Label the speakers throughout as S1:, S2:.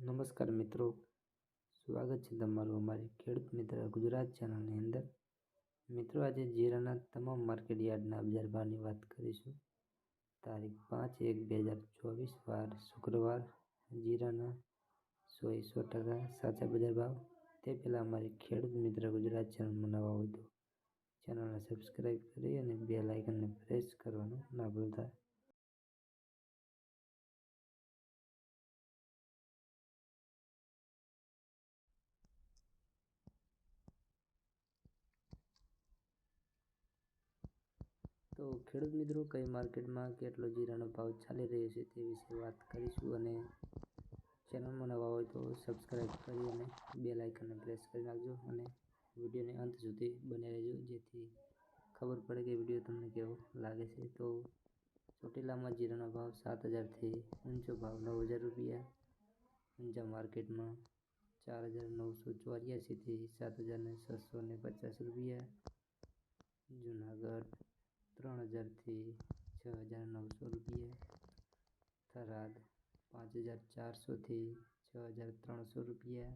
S1: નમસ્કાર મિત્રો, સ્વાગત છે તમારું અમારી ખેડૂત મિત્ર ગુજરાત ચેનલની અંદર. મિત્રો, આજે જીરાના તમામ માર્કેટ યાર્ડના બજાર ભાવની વાત કરીશું. તારીખ 5/1/2024 વાર શુક્રવાર. જીરાના 100% સાચા બજાર ભાવ. તે પહેલાં અમારી ખેડૂત મિત્ર ગુજરાત ચેનલમાં નવા હોય તો ચેનલને સબસ્ક્રાઈબ કરી અને બેલ આઇકનને પ્રેસ કરવાનું ના ભૂલતા. તો ખેડૂત મિત્રો, કઈ માર્કેટમાં કેટલો જીરાનો ભાવ ચાલી રહ્યો છે તે વિશે વાત કરીશું. અને ચેનલમાં નવા હોય તો સબસ્ક્રાઈબ કરી અને બેલ આઇકનને પ્રેસ કરી નાખજો અને વિડીયોને અંત સુધી બને રહેજો, જેથી ખબર પડે કે વિડીયો તમને કેવો લાગે છે. તો ચોટીલામાં જીરાનો ભાવ 7,000થી ઊંચો ભાવ 9,000 રૂપિયા. ઊંચા માર્કેટમાં 4,984થી 7,650 રૂપિયા. જુનાગઢ 3,000થી 6,900 રૂપિયા. થરાદ 5,400થી 6,300 રૂપિયા.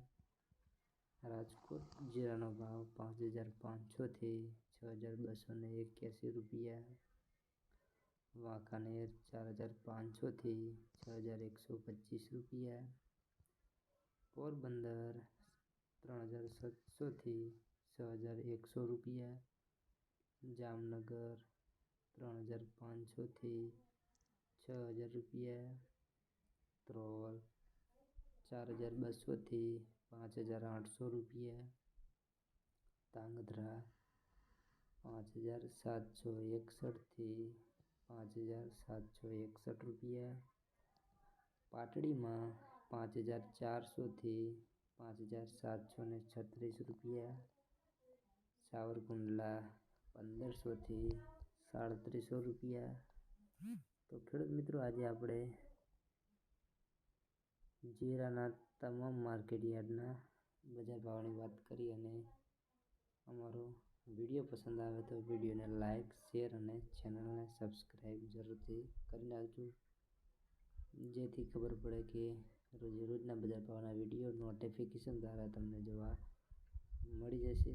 S1: રાજકોટ જીરાનો ભાવ 5,500થી 6,281 રૂપિયા. વાંકાનેર 4,500થી 6,125 રૂપિયા. પોરબંદર 3,700થી 6,100 રૂપિયા. જામનગર 3,500થી 6,000 રૂપિયા. ધ્રોલ 4,200થી 5,800 રૂપિયા. ધાંગધ્રા 5,761થી 5,761 રૂપિયા. પાટડીમાં 5,400થી 5,736 રૂપિયા. સાવરકુંડલા 1,500થી 3,500 રૂપિયા. તો ખેડૂત મિત્રો, આજે આપણે જીરાના તમામ માર્કેટ યાર્ડના બજાર ભાવની વાત કરી. અને અમારો વિડીયો પસંદ આવે તો વિડીયોને લાઇક, શેર અને ચેનલને સબસ્ક્રાઈબ જરૂરથી કરી નાખજો, જેથી ખબર પડે કે રોજના બજાર ભાવના વિડીયો નોટિફિકેશન દ્વારા તમને જોવા મળી જશે.